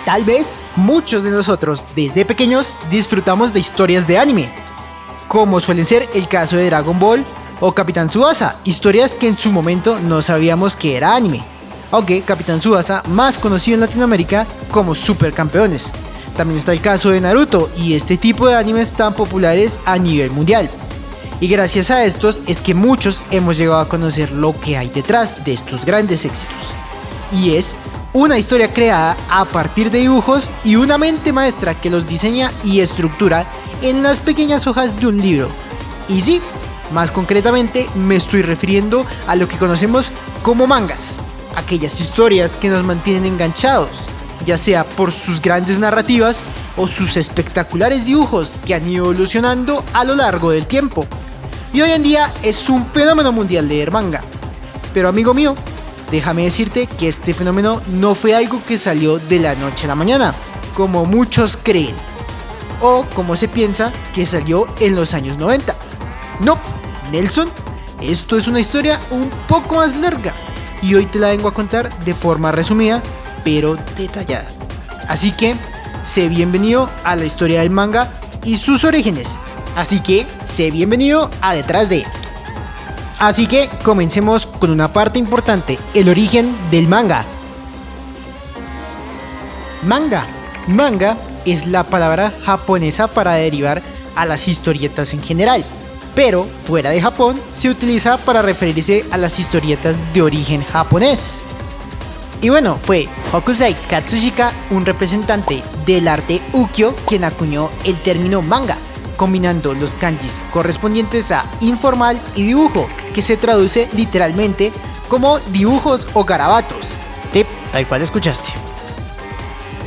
Tal vez muchos de nosotros desde pequeños disfrutamos de historias de anime, como suelen ser el caso de Dragon Ball o Capitán Tsubasa, historias que en su momento no sabíamos que era anime, aunque Capitán Tsubasa más conocido en Latinoamérica como Supercampeones. También está el caso de Naruto y este tipo de animes tan populares a nivel mundial. Y gracias a estos es que muchos hemos llegado a conocer lo que hay detrás de estos grandes éxitos. Y es una historia creada a partir de dibujos y una mente maestra que los diseña y estructura en las pequeñas hojas de un libro. Y sí, más concretamente me estoy refiriendo a lo que conocemos como mangas, aquellas historias que nos mantienen enganchados, ya sea por sus grandes narrativas o sus espectaculares dibujos que han ido evolucionando a lo largo del tiempo. Y hoy en día es un fenómeno mundial leer manga. Pero amigo mío, déjame decirte que este fenómeno no fue algo que salió de la noche a la mañana, como muchos creen, o como se piensa que salió en los años 90. No, Nelson, esto es una historia un poco más larga y hoy te la vengo a contar de forma resumida, pero detallada. Así que, sé bienvenido a la historia del manga y sus orígenes. Así que, sé bienvenido a Detrás de. Así que, comencemos con una parte importante, el origen del manga. Manga es la palabra japonesa para derivar a las historietas en general, pero fuera de Japón se utiliza para referirse a las historietas de origen japonés. Y bueno, fue Hokusai Katsushika, un representante del arte ukiyo, quien acuñó el término manga, combinando los kanjis correspondientes a informal y dibujo, que se traduce literalmente como dibujos o garabatos. Sí, tal cual escuchaste.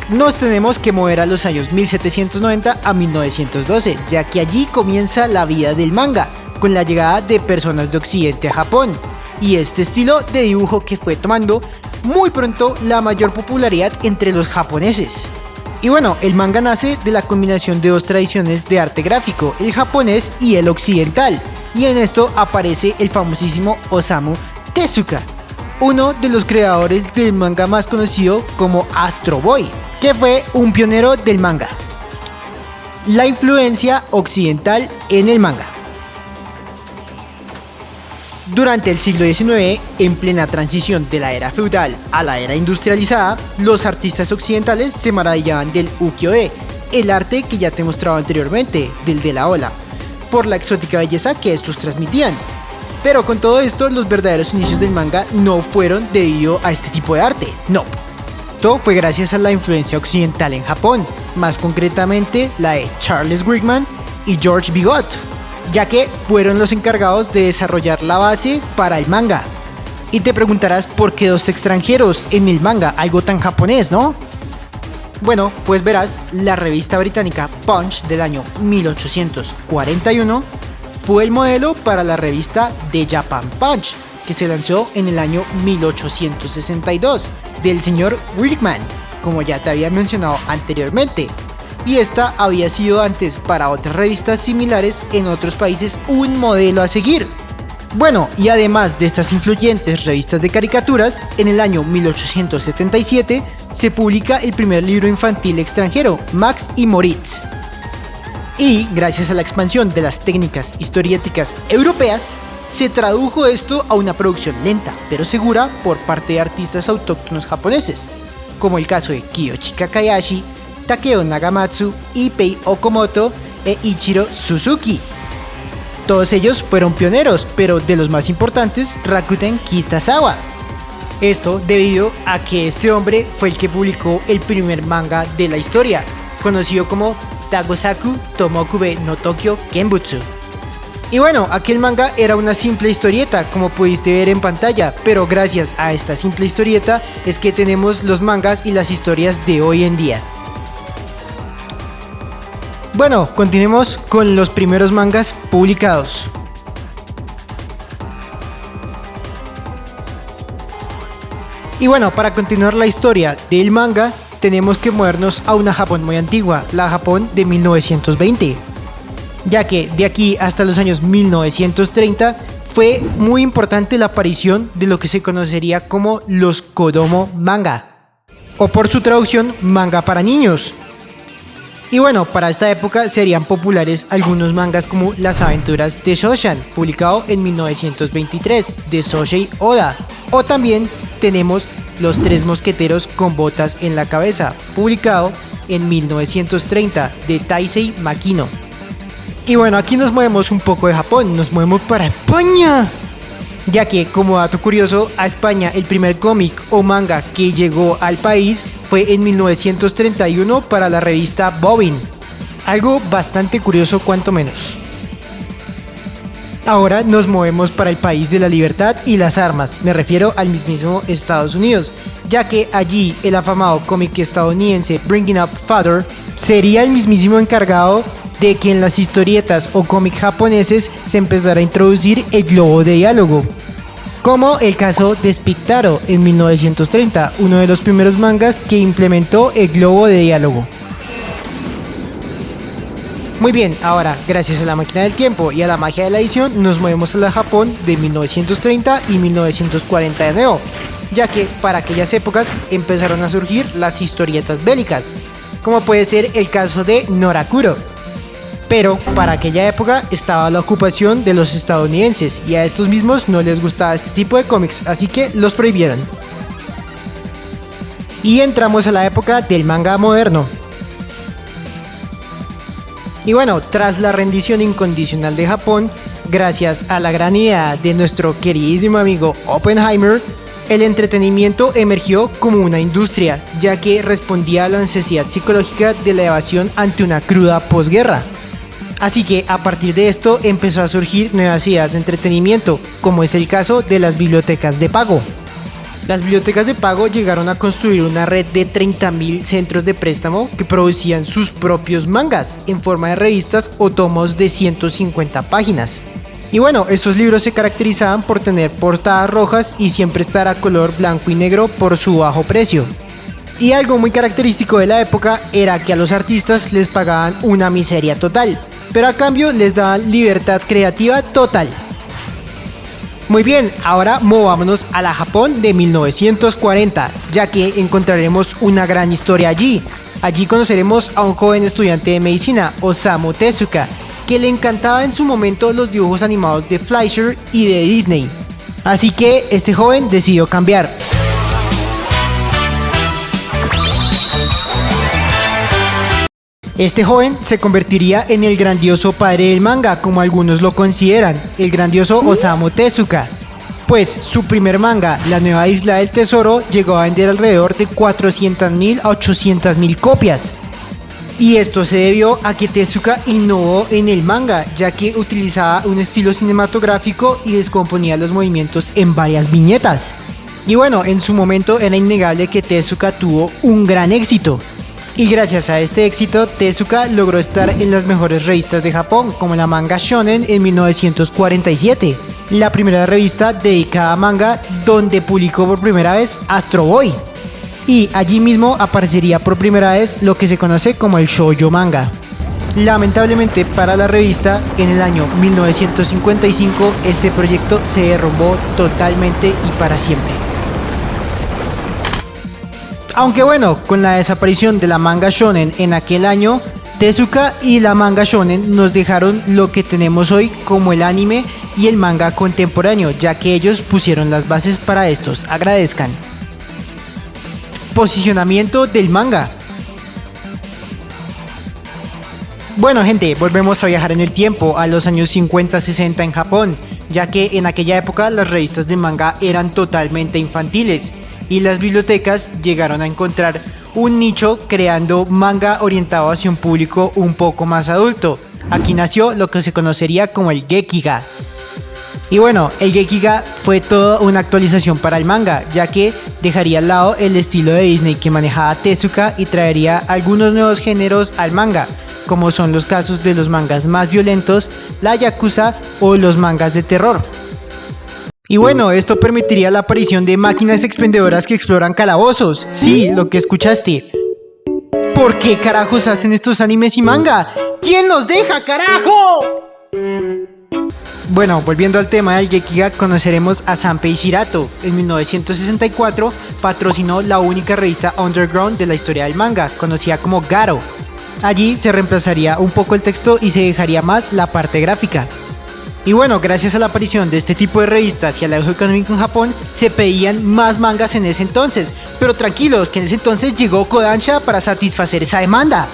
Nos tenemos que mover a los años 1790 a 1912, ya que allí comienza la vida del manga, con la llegada de personas de Occidente a Japón, y este estilo de dibujo que fue tomando muy pronto la mayor popularidad entre los japoneses. Y bueno, el manga nace de la combinación de dos tradiciones de arte gráfico, el japonés y el occidental, y en esto aparece el famosísimo Osamu Tezuka, uno de los creadores del manga más conocido como Astro Boy, que fue un pionero del manga. La influencia occidental en el manga. Durante el siglo XIX, en plena transición de la era feudal a la era industrializada, los artistas occidentales se maravillaban del ukiyo-e, el arte que ya te he mostrado anteriormente, del de la ola, por la exótica belleza que estos transmitían. Pero con todo esto, los verdaderos inicios del manga no fueron debido a este tipo de arte, no. Todo fue gracias a la influencia occidental en Japón, más concretamente la de Charles Wickman y George Bigot, ya que fueron los encargados de desarrollar la base para el manga. Y te preguntarás por qué dos extranjeros en el manga, algo tan japonés, ¿no? Bueno, pues verás, la revista británica Punch del año 1841 fue el modelo para la revista The Japan Punch, que se lanzó en el año 1862, del señor Wickman, como ya te había mencionado anteriormente. Y esta había sido antes para otras revistas similares en otros países un modelo a seguir. Bueno, y además de estas influyentes revistas de caricaturas, en el año 1877 se publica el primer libro infantil extranjero, Max y Moritz. Y gracias a la expansión de las técnicas historiéticas europeas, se tradujo esto a una producción lenta pero segura por parte de artistas autóctonos japoneses, como el caso de Kiyoshi Kakayashi, Takeo Nagamatsu, Ipei Okamoto e Ichiro Suzuki. Todos ellos fueron pioneros, pero de los más importantes, Rakuten Kitazawa. Esto debido a que este hombre fue el que publicó el primer manga de la historia, conocido como Tagosaku Tomokube no Tokyo Kenbutsu. Y bueno, aquel manga era una simple historieta, como pudiste ver en pantalla, pero gracias a esta simple historieta es que tenemos los mangas y las historias de hoy en día. Bueno, continuemos con los primeros mangas publicados. Y bueno, para continuar la historia del manga, tenemos que movernos a una Japón muy antigua, la Japón de 1920. Ya que de aquí hasta los años 1930 fue muy importante la aparición de lo que se conocería como los Kodomo manga, o por su traducción manga para niños. Y bueno, para esta época serían populares algunos mangas como Las aventuras de Shoshan, publicado en 1923, de Soshei Oda, o también tenemos Los tres mosqueteros con botas en la cabeza, publicado en 1930, de Taisei Makino. Y bueno, aquí nos movemos un poco de Japón, nos movemos para España, ya que, como dato curioso, a España el primer cómic o manga que llegó al país fue en 1931 para la revista Bobbin. Algo bastante curioso cuanto menos. Ahora nos movemos para el país de la libertad y las armas, me refiero al mismísimo Estados Unidos, ya que allí el afamado cómic estadounidense Bringing Up Father sería el mismísimo encargado de que en las historietas o cómics japoneses se empezara a introducir el globo de diálogo, como el caso de Speed Taro en 1930, uno de los primeros mangas que implementó el globo de diálogo. Muy bien, ahora gracias a la máquina del tiempo y a la magia de la edición nos movemos a la Japón de 1930 y 1940 de nuevo, ya que para aquellas épocas empezaron a surgir las historietas bélicas, como puede ser el caso de Norakuro. Pero para aquella época estaba la ocupación de los estadounidenses y a estos mismos no les gustaba este tipo de cómics, así que los prohibieron. Y entramos a la época del manga moderno. Y bueno, tras la rendición incondicional de Japón, gracias a la gran idea de nuestro queridísimo amigo Oppenheimer, el entretenimiento emergió como una industria, ya que respondía a la necesidad psicológica de la evasión ante una cruda posguerra. Así que a partir de esto empezó a surgir nuevas ideas de entretenimiento, como es el caso de las bibliotecas de pago. Las bibliotecas de pago llegaron a construir una red de 30.000 centros de préstamo que producían sus propios mangas en forma de revistas o tomos de 150 páginas. Y bueno, estos libros se caracterizaban por tener portadas rojas y siempre estar a color blanco y negro por su bajo precio. Y algo muy característico de la época era que a los artistas les pagaban una miseria total, pero a cambio les daban libertad creativa total. Muy bien, ahora movámonos a la Japón de 1940, ya que encontraremos una gran historia allí. Allí conoceremos a un joven estudiante de medicina, Osamu Tezuka, que le encantaba en su momento los dibujos animados de Fleischer y de Disney. Así que este joven decidió cambiar. Este joven se convertiría en el grandioso padre del manga, como algunos lo consideran, el grandioso Osamu Tezuka. Pues su primer manga, La Nueva Isla del Tesoro, llegó a vender alrededor de 400.000 a 800.000 copias. Y esto se debió a que Tezuka innovó en el manga, ya que utilizaba un estilo cinematográfico y descomponía los movimientos en varias viñetas. Y bueno, en su momento era innegable que Tezuka tuvo un gran éxito. Y gracias a este éxito, Tezuka logró estar en las mejores revistas de Japón, como la Manga Shonen en 1947, la primera revista dedicada a manga donde publicó por primera vez Astro Boy. Y allí mismo aparecería por primera vez lo que se conoce como el shoujo manga. Lamentablemente para la revista, en el año 1955 este proyecto se derrumbó totalmente y para siempre. Aunque bueno, con la desaparición de la manga shonen en aquel año, Tezuka y la manga shonen nos dejaron lo que tenemos hoy como el anime y el manga contemporáneo, ya que ellos pusieron las bases para estos. Agradezcan. Posicionamiento del manga. Bueno gente, volvemos a viajar en el tiempo a los años 50-60 en Japón, ya que en aquella época las revistas de manga eran totalmente infantiles y las bibliotecas llegaron a encontrar un nicho creando manga orientado hacia un público un poco más adulto. Aquí nació lo que se conocería como el Gekiga. Y bueno, el Gekiga fue toda una actualización para el manga, ya que dejaría al lado el estilo de Disney que manejaba Tezuka y traería algunos nuevos géneros al manga, como son los casos de los mangas más violentos, la yakuza o los mangas de terror. Y bueno, esto permitiría la aparición de máquinas expendedoras que exploran calabozos. Sí, lo que escuchaste. ¿Por qué carajos hacen estos animes y manga? ¿Quién los deja, carajo? Bueno, volviendo al tema del Gekiga, conoceremos a Sanpei Shirato. En 1964 patrocinó la única revista underground de la historia del manga, conocida como Garo. Allí se reemplazaría un poco el texto y se dejaría más la parte gráfica. Y bueno, gracias a la aparición de este tipo de revistas y al auge económico en Japón, se pedían más mangas en ese entonces. Pero tranquilos, que en ese entonces llegó Kodansha para satisfacer esa demanda.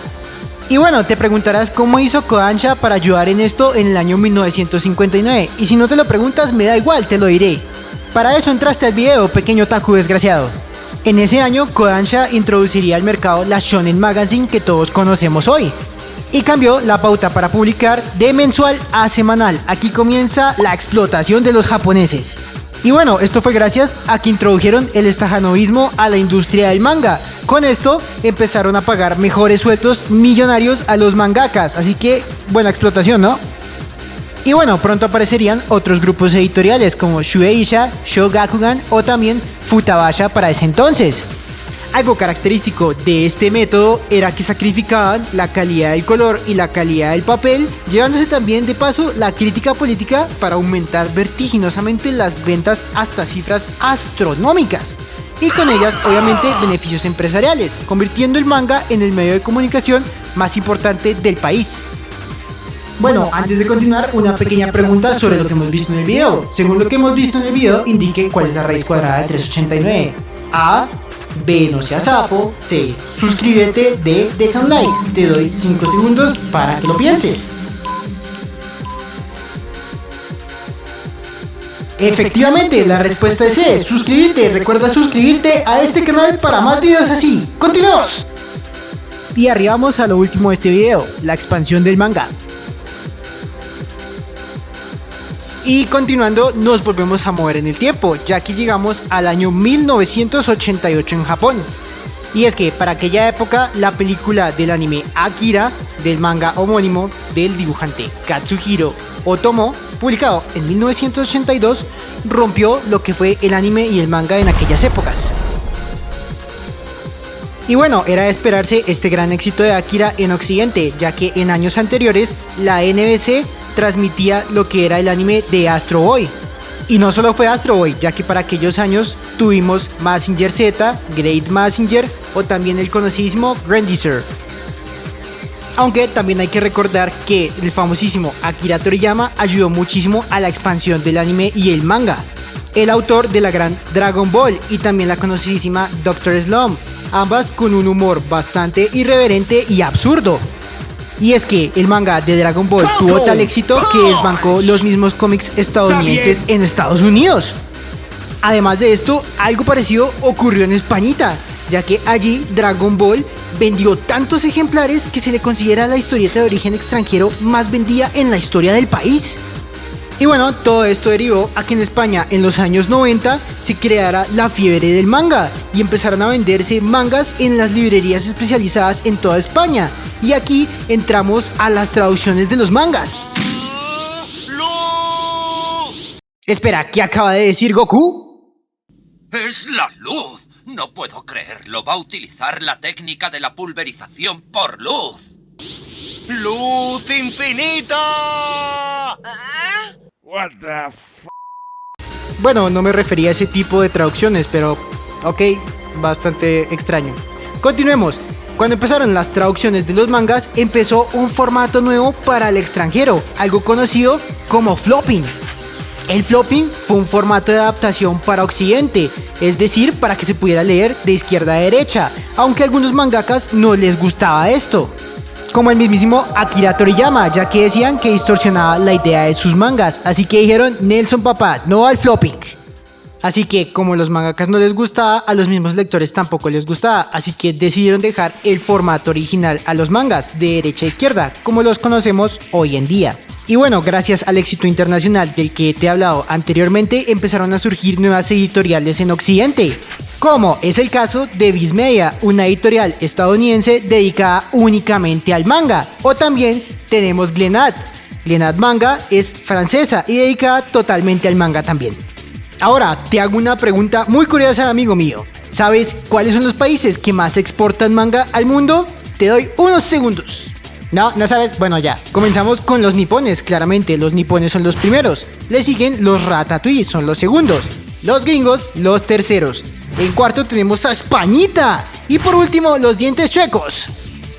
Y bueno, te preguntarás cómo hizo Kodansha para ayudar en esto en el año 1959. Y si no te lo preguntas, me da igual, te lo diré. Para eso entraste al video, pequeño otaku desgraciado. En ese año, Kodansha introduciría al mercado la Shonen Magazine que todos conocemos hoy. Y cambió la pauta para publicar de mensual a semanal. Aquí comienza la explotación de los japoneses. Y bueno, esto fue gracias a que introdujeron el stajanovismo a la industria del manga. Con esto empezaron a pagar mejores sueldos millonarios a los mangakas. Así que, buena explotación, ¿no? Y bueno, pronto aparecerían otros grupos editoriales como Shueisha, Shogakukan o también Futabasha para ese entonces. Algo característico de este método era que sacrificaban la calidad del color y la calidad del papel, llevándose también de paso la crítica política para aumentar vertiginosamente las ventas hasta cifras astronómicas. Y con ellas obviamente beneficios empresariales, convirtiendo el manga en el medio de comunicación más importante del país. Bueno, antes de continuar, una pequeña pregunta sobre lo que hemos visto en el video. Según lo que hemos visto en el video, indique cuál es la raíz cuadrada de 389. A. B, no seas sapo. C, suscríbete. D, deja un like. Te doy 5 segundos para que lo pienses. Efectivamente, la respuesta es C, suscribirte. Recuerda suscribirte a este canal para más videos así. ¡Continuemos! Y arribamos a lo último de este video, la expansión del manga. Y continuando, nos volvemos a mover en el tiempo, ya que llegamos al año 1988 en Japón. Y es que para aquella época, la película del anime Akira, del manga homónimo del dibujante Katsuhiro Otomo, publicado en 1982, rompió lo que fue el anime y el manga en aquellas épocas. Y bueno, era de esperarse este gran éxito de Akira en Occidente, ya que en años anteriores la NBC transmitía lo que era el anime de Astro Boy. Y no solo fue Astro Boy, ya que para aquellos años tuvimos Mazinger Z, Great Mazinger o también el conocidísimo Grandizer. Aunque también hay que recordar que el famosísimo Akira Toriyama ayudó muchísimo a la expansión del anime y el manga. El autor de la gran Dragon Ball y también la conocidísima Dr. Slump, ambas con un humor bastante irreverente y absurdo. Y es que el manga de Dragon Ball tuvo tal éxito que desbancó los mismos cómics estadounidenses en Estados Unidos. Además de esto, algo parecido ocurrió en Españita, ya que allí Dragon Ball vendió tantos ejemplares que se le considera la historieta de origen extranjero más vendida en la historia del país. Y bueno, todo esto derivó a que en España en los años 90 se creara la fiebre del manga y empezaron a venderse mangas en las librerías especializadas en toda España. Y aquí entramos a las traducciones de los mangas. Espera, ¿qué acaba de decir Goku? ¡Es la luz! No puedo creerlo. Va a utilizar la técnica de la pulverización por luz. ¡Luz infinita! What the f... Bueno, no me refería a ese tipo de traducciones, pero ok, bastante extraño. Continuemos. Cuando empezaron las traducciones de los mangas, empezó un formato nuevo para el extranjero, algo conocido como flopping. El flopping fue un formato de adaptación para Occidente, es decir, para que se pudiera leer de izquierda a derecha, aunque a algunos mangakas no les gustaba esto. Como el mismísimo Akira Toriyama, ya que decían que distorsionaba la idea de sus mangas, así que dijeron, Nelson papá, no al flopping. Así que como los mangakas no les gustaba, a los mismos lectores tampoco les gustaba, así que decidieron dejar el formato original a los mangas de derecha a izquierda, como los conocemos hoy en día. Y bueno, gracias al éxito internacional del que te he hablado anteriormente, empezaron a surgir nuevas editoriales en Occidente, como es el caso de Viz Media, una editorial estadounidense dedicada únicamente al manga, o también tenemos Glenad. Glenad Manga es francesa y dedicada totalmente al manga también. Ahora, te hago una pregunta muy curiosa, amigo mío. ¿Sabes cuáles son los países que más exportan manga al mundo? Te doy unos segundos. No, no sabes. Bueno, ya. Comenzamos con los nipones, claramente. Los nipones son los primeros. Le siguen los Ratatouille, son los segundos. Los gringos, los terceros. En cuarto tenemos a Españita. Y por último, los dientes chuecos.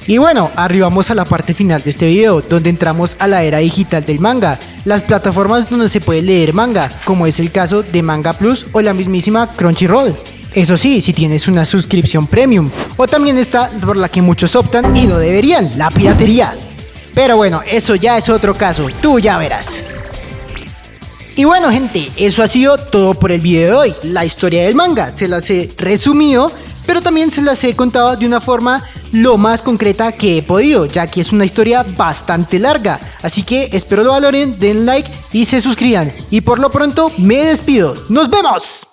Y bueno, arribamos a la parte final de este video, donde entramos a la era digital del manga, las plataformas donde se puede leer manga, como es el caso de Manga Plus o la mismísima Crunchyroll. Eso sí, si tienes una suscripción premium, o también está por la que muchos optan y no deberían, la piratería. Pero bueno, eso ya es otro caso, tú ya verás. Y bueno gente, eso ha sido todo por el video de hoy, la historia del manga, se las he resumido, pero también se las he contado de una forma lo más concreta que he podido, ya que es una historia bastante larga, así que espero lo valoren, den like y se suscriban, y por lo pronto me despido, ¡nos vemos!